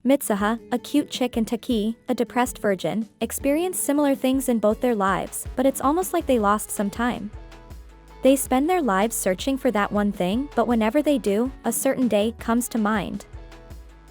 Mitsuha, a cute chick, and Taki, a depressed virgin, experience similar things in both their lives, but it's almost like they lost some time. They spend their lives searching for that one thing, but whenever they do, a certain day comes to mind.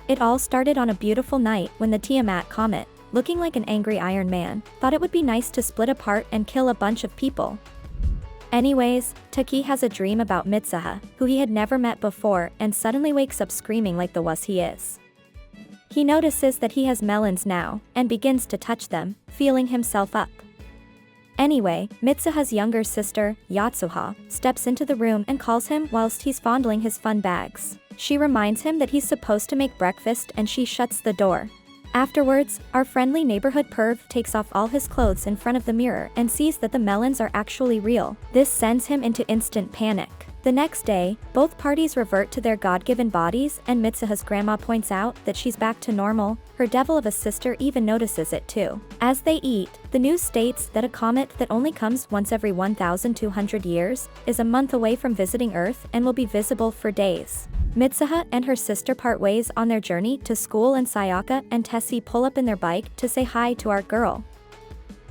It all started on a beautiful night when the Tiamat comet, looking like an angry Iron Man, thought it would be nice to split apart and kill a bunch of people. Anyways, Taki has a dream about Mitsuha, who he had never met before, and suddenly wakes up screaming like the wuss he is. He notices that he has melons now, and begins to touch them, feeling himself up. Anyway, Mitsuha's younger sister, Yatsuha, steps into the room and calls him whilst he's fondling his fun bags. She reminds him that he's supposed to make breakfast and she shuts the door. Afterwards, our friendly neighborhood perv takes off all his clothes in front of the mirror and sees that the melons are actually real. This sends him into instant panic. The next day, both parties revert to their God-given bodies, and Mitsuha's grandma points out that she's back to normal. Her devil of a sister even notices it too. As they eat, the news states that a comet that only comes once every 1,200 years is a month away from visiting Earth and will be visible for days. Mitsuha and her sister part ways on their journey to school, and Sayaka and Tessie pull up in their bike to say hi to our girl.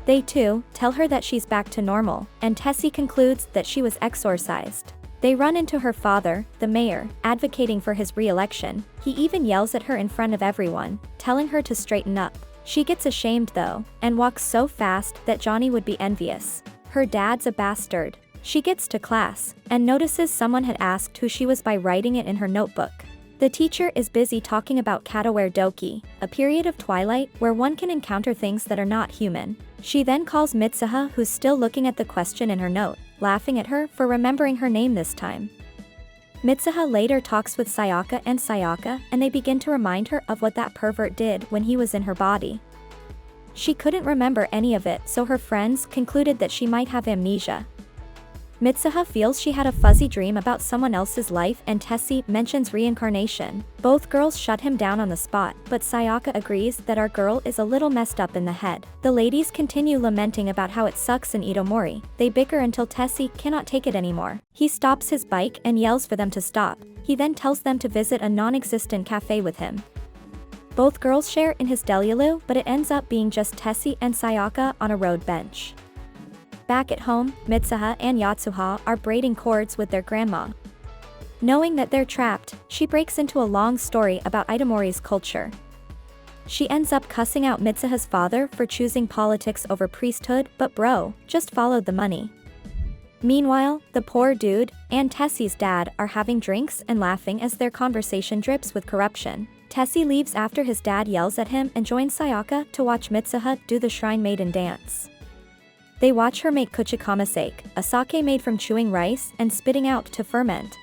They too tell her that she's back to normal, and Tessie concludes that she was exorcised. They run into her father, the mayor, advocating for his re-election. He even yells at her in front of everyone, telling her to straighten up. She gets ashamed though, and walks so fast that Johnny would be envious. Her dad's a bastard. She gets to class, and notices someone had asked who she was by writing it in her notebook. The teacher is busy talking about Kataware Doki, a period of twilight where one can encounter things that are not human. She then calls Mitsuha, who's still looking at the question in her note, laughing at her for remembering her name this time. Mitsuha later talks with Sayaka, and they begin to remind her of what that pervert did when he was in her body. She couldn't remember any of it, so her friends concluded that she might have amnesia. Mitsuha feels she had a fuzzy dream about someone else's life, and Tessie mentions reincarnation. Both girls shut him down on the spot, but Sayaka agrees that our girl is a little messed up in the head. The ladies continue lamenting about how it sucks in Itomori. They bicker until Tessie cannot take it anymore. He stops his bike and yells for them to stop. He then tells them to visit a non-existent cafe with him. Both girls share in his delulu, but it ends up being just Tessie and Sayaka on a road bench. Back at home, Mitsuha and Yatsuha are braiding cords with their grandma. Knowing that they're trapped, she breaks into a long story about Itomori's culture. She ends up cussing out Mitsuha's father for choosing politics over priesthood, but bro, just followed the money. Meanwhile, the poor dude and Tessie's dad are having drinks and laughing as their conversation drips with corruption. Tessie leaves after his dad yells at him and joins Sayaka to watch Mitsuha do the Shrine Maiden dance. They watch her make kuchikamasake, a sake made from chewing rice and spitting out to ferment.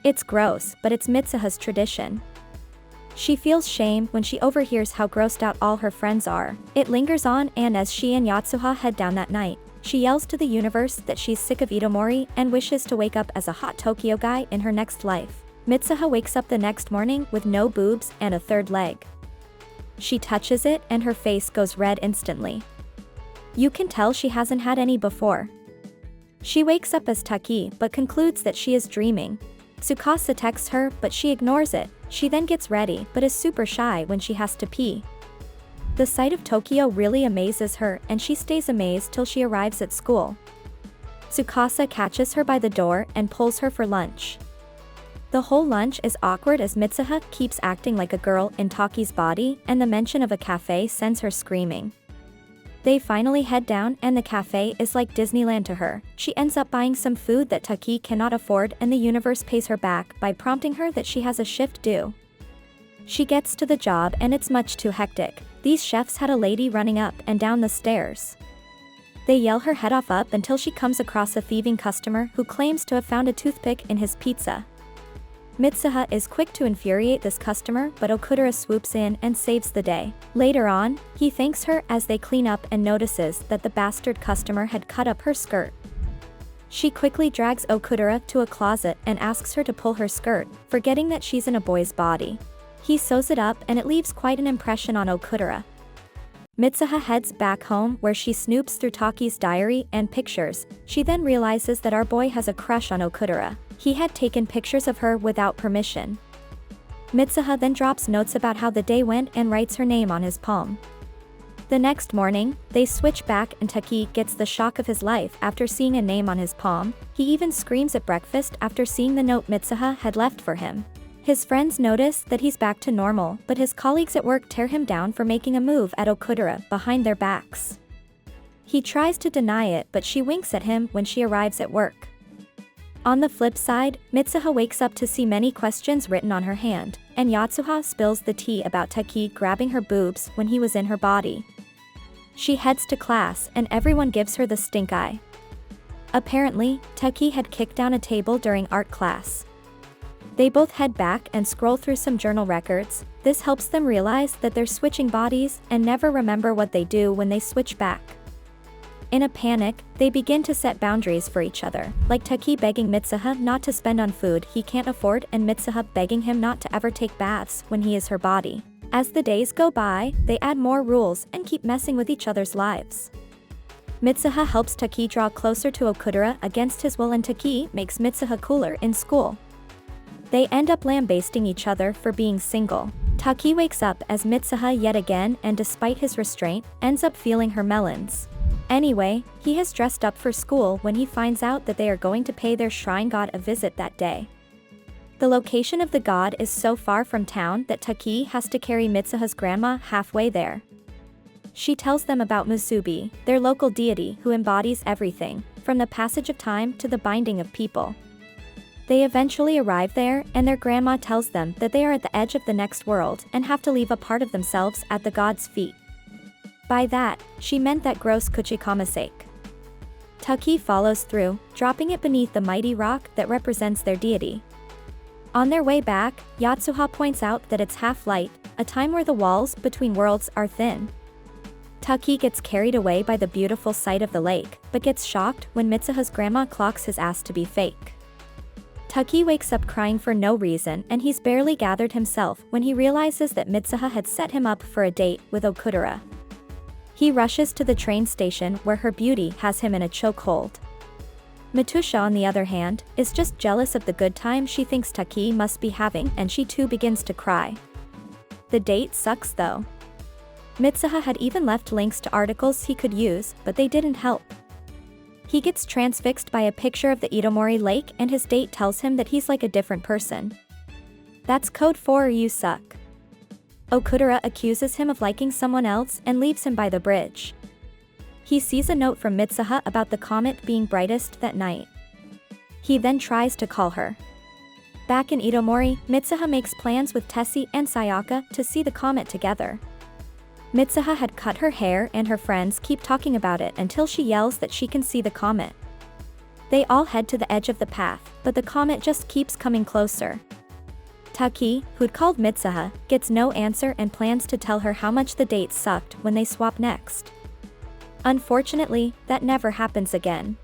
It's gross, but it's Mitsuha's tradition. She feels shame when she overhears how grossed out all her friends are. It lingers on, and as she and Yatsuha head down that night, she yells to the universe that she's sick of Itomori and wishes to wake up as a hot Tokyo guy in her next life. Mitsuha wakes up the next morning with no boobs and a third leg. She touches it and her face goes red instantly. You can tell she hasn't had any before. She wakes up as Taki but concludes that she is dreaming. Tsukasa texts her but she ignores it. She then gets ready but is super shy when she has to pee. The sight of Tokyo really amazes her, and she stays amazed till she arrives at school. Tsukasa catches her by the door and pulls her for lunch. The whole lunch is awkward as Mitsuha keeps acting like a girl in Taki's body, and the mention of a cafe sends her screaming. They finally head down, and the cafe is like Disneyland to her. She ends up buying some food that Taki cannot afford, and the universe pays her back by prompting her that she has a shift due. She gets to the job and it's much too hectic. These chefs had a lady running up and down the stairs. They yell her head off up until she comes across a thieving customer who claims to have found a toothpick in his pizza. Mitsuha is quick to infuriate this customer, but Okudera swoops in and saves the day. Later on, he thanks her as they clean up and notices that the bastard customer had cut up her skirt. She quickly drags Okudera to a closet and asks her to pull her skirt, forgetting that she's in a boy's body. He sews it up and it leaves quite an impression on Okudera. Mitsuha heads back home where she snoops through Taki's diary and pictures. She then realizes that our boy has a crush on Okudera. He had taken pictures of her without permission. Mitsuha then drops notes about how the day went and writes her name on his palm. The next morning, they switch back and Taki gets the shock of his life after seeing a name on his palm. He even screams at breakfast after seeing the note Mitsuha had left for him. His friends notice that he's back to normal, but his colleagues at work tear him down for making a move at Okudera behind their backs. He tries to deny it, but she winks at him when she arrives at work. On the flip side, Mitsuha wakes up to see many questions written on her hand, and Yatsuha spills the tea about Taki grabbing her boobs when he was in her body. She heads to class and everyone gives her the stink eye. Apparently, Taki had kicked down a table during art class. They both head back and scroll through some journal records. This helps them realize that they're switching bodies and never remember what they do when they switch back. In a panic, they begin to set boundaries for each other, like Taki begging Mitsuha not to spend on food he can't afford and Mitsuha begging him not to ever take baths when he is her body. As the days go by, they add more rules and keep messing with each other's lives. Mitsuha helps Taki draw closer to Okudera against his will and Taki makes Mitsuha cooler in school. They end up lambasting each other for being single. Taki wakes up as Mitsuha yet again and despite his restraint, ends up feeling her melons. Anyway, he has dressed up for school when he finds out that they are going to pay their shrine god a visit that day. The location of the god is so far from town that Taki has to carry Mitsuha's grandma halfway there. She tells them about Musubi, their local deity who embodies everything, from the passage of time to the binding of people. They eventually arrive there, and their grandma tells them that they are at the edge of the next world and have to leave a part of themselves at the god's feet. By that, she meant that gross kuchikama sake. Taki follows through, dropping it beneath the mighty rock that represents their deity. On their way back, Yatsuha points out that it's half light, a time where the walls between worlds are thin. Taki gets carried away by the beautiful sight of the lake, but gets shocked when Mitsuha's grandma clocks his ass to be fake. Taki wakes up crying for no reason and he's barely gathered himself when he realizes that Mitsuha had set him up for a date with Okudera. He rushes to the train station where her beauty has him in a chokehold. Matusha, on the other hand, is just jealous of the good time she thinks Taki must be having and she too begins to cry. The date sucks though. Mitsuha had even left links to articles he could use, but they didn't help. He gets transfixed by a picture of the Itomori lake and his date tells him that he's like a different person. That's code for you suck. Okudera accuses him of liking someone else and leaves him by the bridge. He sees a note from Mitsuha about the comet being brightest that night. He then tries to call her. Back in Itomori, Mitsuha makes plans with Tessie and Sayaka to see the comet together. Mitsuha had cut her hair and her friends keep talking about it until she yells that she can see the comet. They all head to the edge of the path, but the comet just keeps coming closer. Taki, who'd called Mitsuha, gets no answer and plans to tell her how much the date sucked when they swap next. Unfortunately, that never happens again.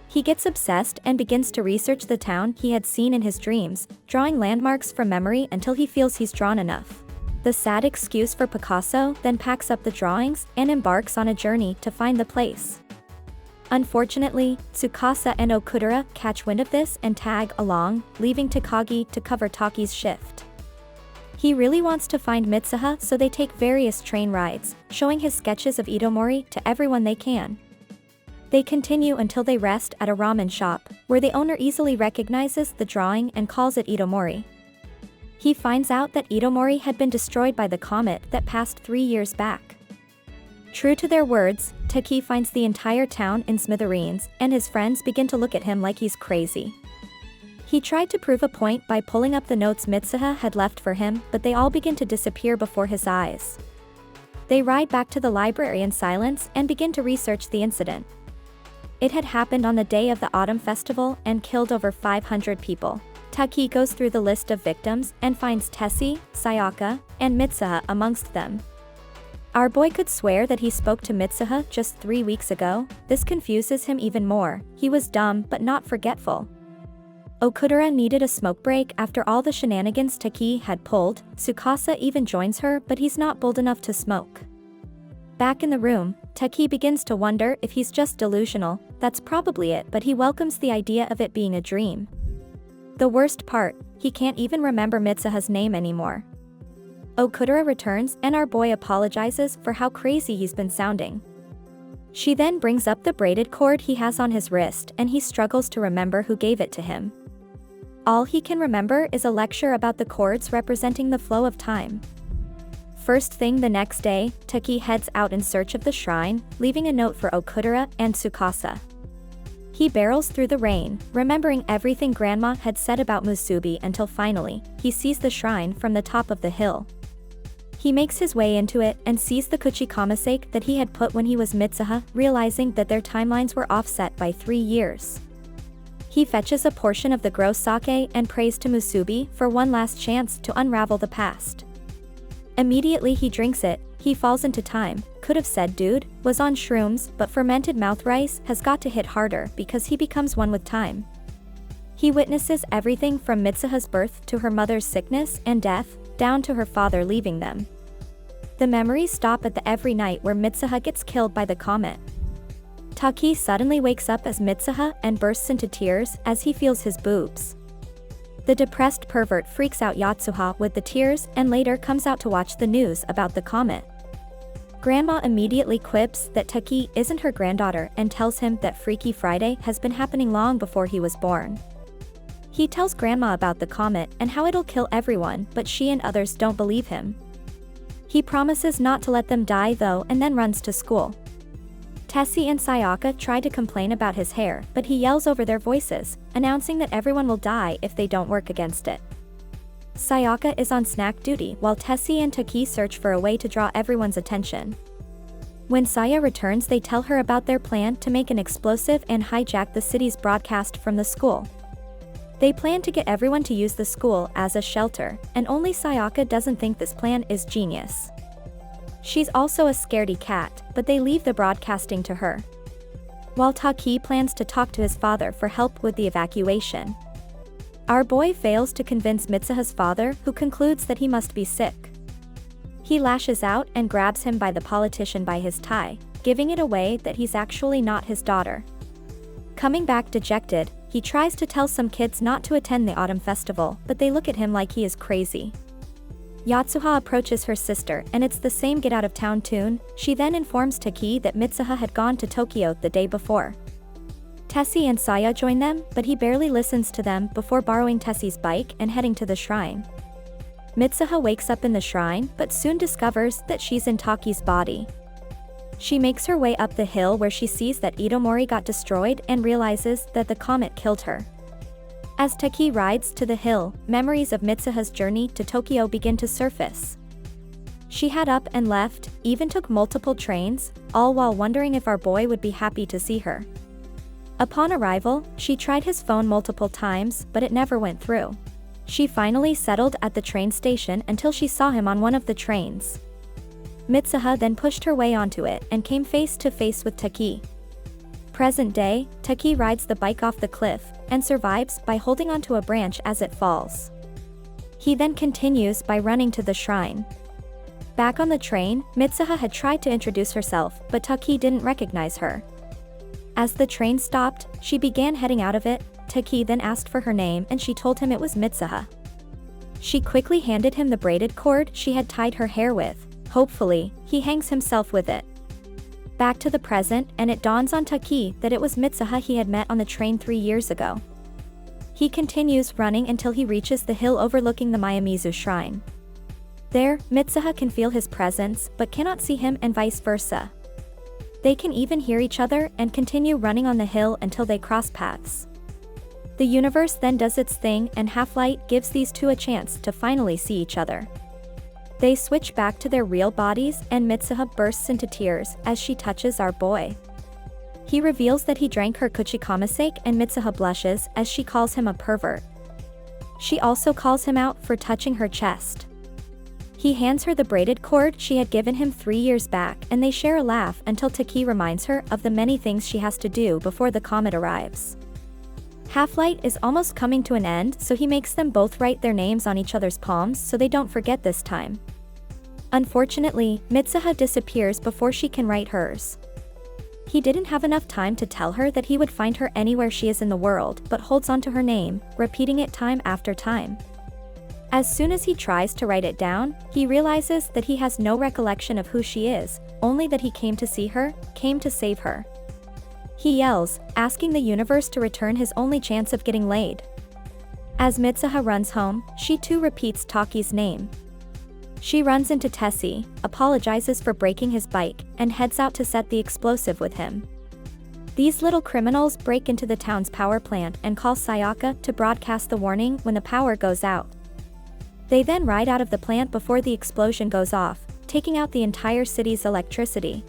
He gets obsessed and begins to research the town he had seen in his dreams, drawing landmarks from memory until he feels he's drawn enough. The sad excuse for Picasso then packs up the drawings and embarks on a journey to find the place. Unfortunately, Tsukasa and Okudera catch wind of this and tag along, leaving Takagi to cover Taki's shift. He really wants to find Mitsuha, so they take various train rides, showing his sketches of Itomori to everyone they can. They continue until they rest at a ramen shop, where the owner easily recognizes the drawing and calls it Itomori. He finds out that Itomori had been destroyed by the comet that passed 3 years back. True to their words, Taki finds the entire town in smithereens, and his friends begin to look at him like he's crazy. He tried to prove a point by pulling up the notes Mitsuha had left for him, but they all begin to disappear before his eyes. They ride back to the library in silence and begin to research the incident. It had happened on the day of the autumn festival and killed over 500 people. Taki goes through the list of victims and finds Tessie, Sayaka, and Mitsuha amongst them. Our boy could swear that he spoke to Mitsuha just 3 weeks ago. This confuses him even more. He was dumb but not forgetful. Okudera needed a smoke break after all the shenanigans Taki had pulled. Tsukasa even joins her, but he's not bold enough to smoke. Back in the room, Taki begins to wonder if he's just delusional. That's probably it, but he welcomes the idea of it being a dream. The worst part, he can't even remember Mitsuha's name anymore. Okudera returns and our boy apologizes for how crazy he's been sounding. She then brings up the braided cord he has on his wrist and he struggles to remember who gave it to him. All he can remember is a lecture about the cords representing the flow of time. First thing the next day, Taki heads out in search of the shrine, leaving a note for Okudera and Tsukasa. He barrels through the rain, remembering everything Grandma had said about Musubi until finally, he sees the shrine from the top of the hill. He makes his way into it and sees the kuchikamasake that he had put when he was Mitsuha, realizing that their timelines were offset by 3 years. He fetches a portion of the gross sake and prays to Musubi for one last chance to unravel the past. Immediately he drinks it, he falls into time, could have said dude, was on shrooms, but fermented mouth rice has got to hit harder because he becomes one with time. He witnesses everything from Mitsuha's birth to her mother's sickness and death, down to her father leaving them. The memories stop at the every night where Mitsuha gets killed by the comet. Taki suddenly wakes up as Mitsuha and bursts into tears as he feels his boobs. The depressed pervert freaks out Yatsuha with the tears and later comes out to watch the news about the comet. Grandma immediately quips that Taki isn't her granddaughter and tells him that Freaky Friday has been happening long before he was born. He tells Grandma about the comet and how it'll kill everyone, but she and others don't believe him. He promises not to let them die though and then runs to school. Tessie and Sayaka try to complain about his hair, but he yells over their voices, announcing that everyone will die if they don't work against it. Sayaka is on snack duty while Tessie and Taki search for a way to draw everyone's attention. When Saya returns, they tell her about their plan to make an explosive and hijack the city's broadcast from the school. They plan to get everyone to use the school as a shelter, and only Sayaka doesn't think this plan is genius. She's also a scaredy cat, but they leave the broadcasting to her. While Taki plans to talk to his father for help with the evacuation. Our boy fails to convince Mitsuha's father, who concludes that he must be sick. He lashes out and grabs him by the politician by his tie, giving it away that he's actually not his daughter. Coming back dejected, he tries to tell some kids not to attend the autumn festival, but they look at him like he is crazy. Yatsuha approaches her sister and it's the same get out of town tune. She then informs Taki that Mitsuha had gone to Tokyo the day before. Tessie and Saya join them, but he barely listens to them before borrowing Tessie's bike and heading to the shrine. Mitsuha wakes up in the shrine but soon discovers that she's in Taki's body. She makes her way up the hill where she sees that Itomori got destroyed and realizes that the comet killed her. As Taki rides to the hill, memories of Mitsuha's journey to Tokyo begin to surface. She had up and left, even took multiple trains, all while wondering if our boy would be happy to see her. Upon arrival, she tried his phone multiple times, but it never went through. She finally settled at the train station until she saw him on one of the trains. Mitsuha then pushed her way onto it and came face to face with Taki. Present day, Taki rides the bike off the cliff and survives by holding onto a branch as it falls. He then continues by running to the shrine. Back on the train, Mitsuha had tried to introduce herself, but Taki didn't recognize her. As the train stopped, she began heading out of it. Taki then asked for her name and she told him it was Mitsuha. She quickly handed him the braided cord she had tied her hair with. Hopefully, he hangs himself with it. Back to the present, and it dawns on Taki that it was Mitsuha he had met on the train 3 years ago. He continues running until he reaches the hill overlooking the Mayamizu shrine. There, Mitsuha can feel his presence but cannot see him and vice versa. They can even hear each other and continue running on the hill until they cross paths. The universe then does its thing and Half-Light gives these two a chance to finally see each other. They switch back to their real bodies and Mitsuha bursts into tears as she touches our boy. He reveals that he drank her kuchikamasake and Mitsuha blushes as she calls him a pervert. She also calls him out for touching her chest. He hands her the braided cord she had given him 3 years back and they share a laugh until Taki reminds her of the many things she has to do before the comet arrives. Half-Light is almost coming to an end, so he makes them both write their names on each other's palms so they don't forget this time. Unfortunately, Mitsuha disappears before she can write hers. He didn't have enough time to tell her that he would find her anywhere she is in the world, but holds on to her name, repeating it time after time. As soon as he tries to write it down, he realizes that he has no recollection of who she is, only that he came to see her, came to save her. He yells, asking the universe to return his only chance of getting laid. As Mitsuha runs home, she too repeats Taki's name. She runs into Tessie, apologizes for breaking his bike, and heads out to set the explosive with him. These little criminals break into the town's power plant and call Sayaka to broadcast the warning when the power goes out. They then ride out of the plant before the explosion goes off, taking out the entire city's electricity.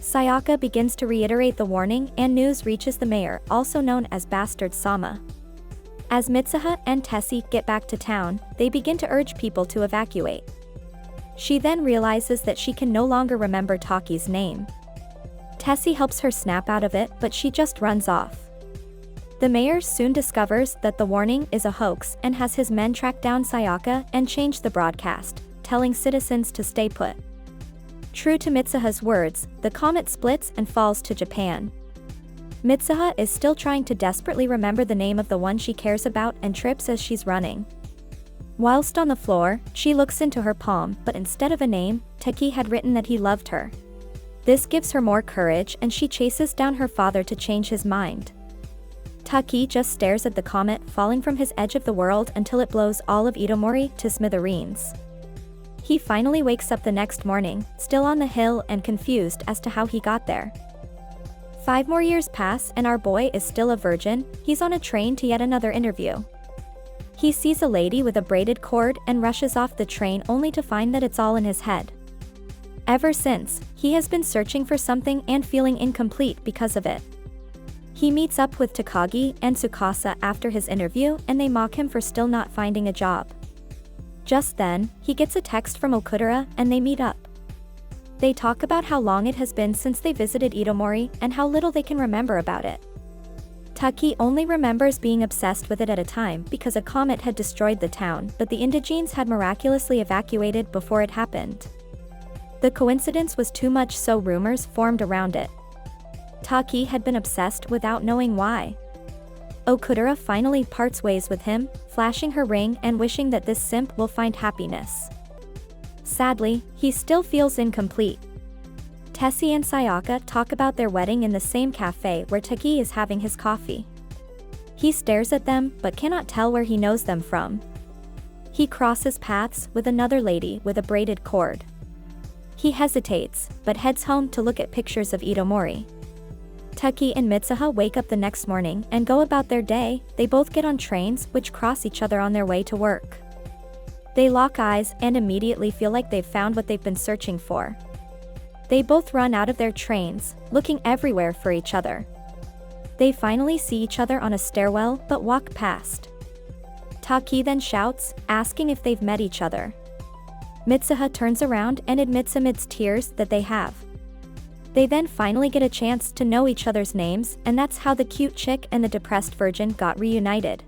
Sayaka begins to reiterate the warning and news reaches the mayor, also known as Bastard Sama. As Mitsuha and Tessie get back to town, they begin to urge people to evacuate. She then realizes that she can no longer remember Taki's name. Tessie helps her snap out of it, but she just runs off. The mayor soon discovers that the warning is a hoax and has his men track down Sayaka and change the broadcast, telling citizens to stay put. True to Mitsuha's words, the comet splits and falls to Japan. Mitsuha is still trying to desperately remember the name of the one she cares about and trips as she's running. Whilst on the floor, she looks into her palm, but instead of a name, Taki had written that he loved her. This gives her more courage and she chases down her father to change his mind. Taki just stares at the comet falling from his edge of the world until it blows all of Itomori to smithereens. He finally wakes up the next morning, still on the hill and confused as to how he got there. 5 more years pass and our boy is still a virgin. He's on a train to yet another interview. He sees a lady with a braided cord and rushes off the train only to find that it's all in his head. Ever since, he has been searching for something and feeling incomplete because of it. He meets up with Takagi and Tsukasa after his interview and they mock him for still not finding a job. Just then, he gets a text from Okudera and they meet up. They talk about how long it has been since they visited Itomori and how little they can remember about it. Taki only remembers being obsessed with it at a time because a comet had destroyed the town, but the indigenes had miraculously evacuated before it happened. The coincidence was too much, so rumors formed around it. Taki had been obsessed without knowing why. Okudera finally parts ways with him, flashing her ring and wishing that this simp will find happiness. Sadly, he still feels incomplete. Tessie and Sayaka talk about their wedding in the same cafe where Taki is having his coffee. He stares at them but cannot tell where he knows them from. He crosses paths with another lady with a braided cord. He hesitates, but heads home to look at pictures of Itomori. Taki and Mitsuha wake up the next morning and go about their day. They both get on trains which cross each other on their way to work. They lock eyes and immediately feel like they've found what they've been searching for. They both run out of their trains, looking everywhere for each other. They finally see each other on a stairwell but walk past. Taki then shouts, asking if they've met each other. Mitsuha turns around and admits amidst tears that they have. They then finally get a chance to know each other's names, and that's how the cute chick and the depressed virgin got reunited.